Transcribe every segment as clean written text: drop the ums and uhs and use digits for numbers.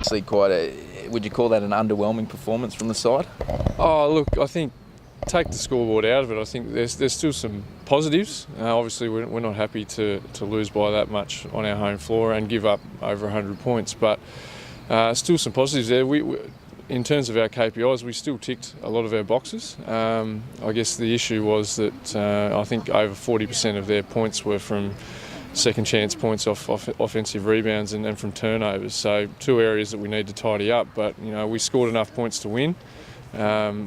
Actually, would you call that an underwhelming performance from the side? Oh, look, I think take the scoreboard out of it. I think there's still some positives. Obviously, we're not happy to lose by that much on our home floor and give up over 100 points, but still some positives there. We in terms of our KPIs, we still ticked a lot of our boxes. I guess the issue was that I think over 40% of their points were from second chance points off offensive rebounds and from turnovers. So two areas that we need to tidy up. But we scored enough points to win.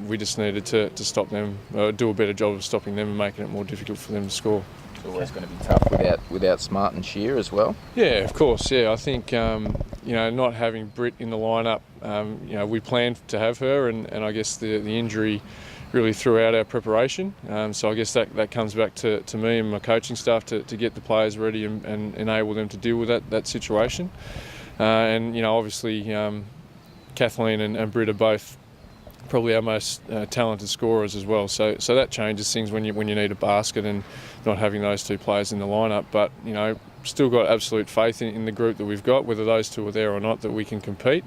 We just needed to stop them, do a better job of stopping them and making it more difficult for them to score. It's always going to be tough without Smart and Shear as well. Yeah, of course. Yeah, I think not having Britt in the lineup, we planned to have her, and I guess the injury really threw out our preparation. So I guess that comes back to me and my coaching staff to get the players ready and enable them to deal with that situation. And obviously Kathleen and Britt are both probably our most talented scorers as well. So that changes things when you need a basket and not having those two players in the lineup. But still got absolute faith in the group that we've got, whether those two are there or not, that we can compete.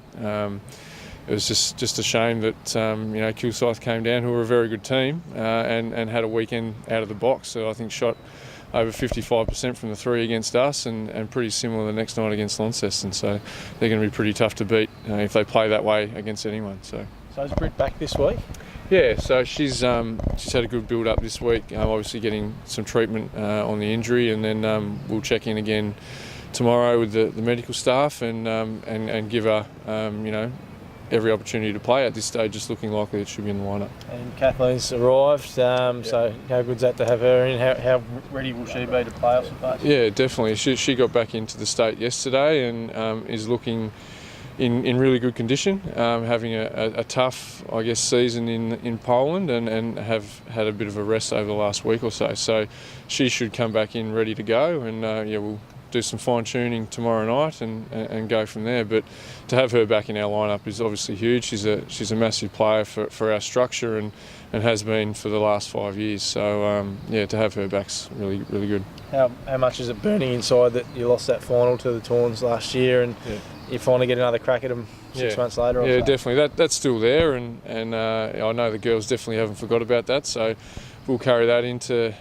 It was just a shame that Kilsyth came down, who were a very good team, and had a weekend out of the box. So I think shot over 55% from the three against us, and pretty similar the next night against Launceston. So they're going to be pretty tough to beat if they play that way against anyone. So is Britt back this week? Yeah, so she's had a good build up this week. Obviously getting some treatment on the injury, and then we'll check in again tomorrow with the medical staff and give her every opportunity to play. At this stage, it's looking likely it should be in the lineup. And Kathleen's arrived, so how good's that to have her in? How ready will she be to play, I suppose? Yeah, definitely. She got back into the state yesterday and is looking in really good condition, having a tough, I guess, season in Poland and have had a bit of a rest over the last week or so. So she should come back in ready to go, and we'll do some fine-tuning tomorrow night and go from there. But to have her back in our lineup is obviously huge. She's a massive player for our structure and has been for the last 5 years. So to have her back's really, really good. How much is it burning inside that you lost that final to the Tawns last year and you finally get another crack at them 6 months later? Yeah, definitely. That's still there, and I know the girls definitely haven't forgot about that. So we'll carry that into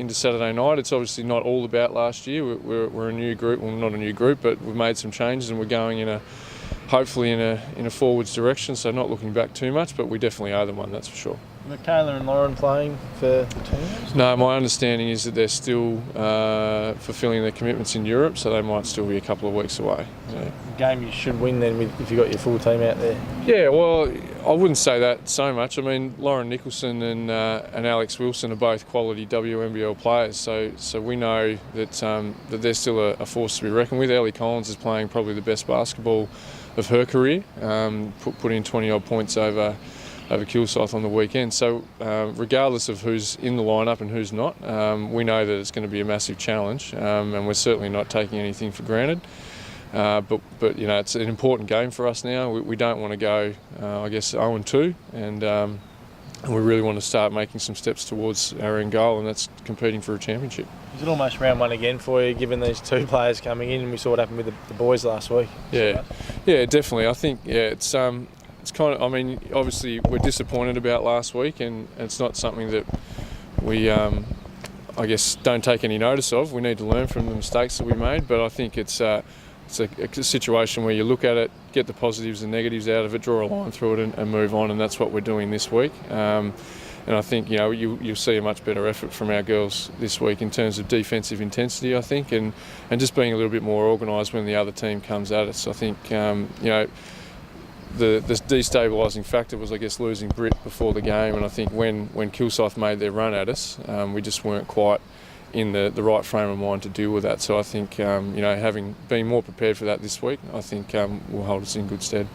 Saturday night. It's obviously not all about last year. We're a new group. Well, not a new group, but we've made some changes and we're going hopefully in a forwards direction. So not looking back too much, but we definitely owe them one. That's for sure. Michaela and Lauren playing for the teams? No, my understanding is that they're still fulfilling their commitments in Europe, so they might still be a couple of weeks away. Yeah. Game you should win then if you got your full team out there. Yeah, well, I wouldn't say that so much. I mean, Lauren Nicholson and Alex Wilson are both quality WNBL players, so we know that they're still a force to be reckoned with. Ellie Collins is playing probably the best basketball of her career, put in 20-odd points over Kilsyth on the weekend. So regardless of who's in the lineup and who's not, we know that it's going to be a massive challenge, and we're certainly not taking anything for granted. But it's an important game for us now. We don't want to go, 0-2, and we really want to start making some steps towards our end goal, and that's competing for a championship. Is it almost round one again for you, given these two players coming in, and we saw what happened with the boys last week? Yeah, definitely. I think it's kind of, obviously we're disappointed about last week, and it's not something that we, don't take any notice of. We need to learn from the mistakes that we made, but I think it's a situation where you look at it, get the positives and negatives out of it, draw a line through it and move on, and that's what we're doing this week. And I think you'll see a much better effort from our girls this week in terms of defensive intensity, I think, and just being a little bit more organised when the other team comes at us. I think, the destabilising factor was, I guess, losing Britt before the game, and I think when Kilsyth made their run at us, we just weren't quite in the right frame of mind to deal with that. So I think, having been more prepared for that this week, I think will hold us in good stead.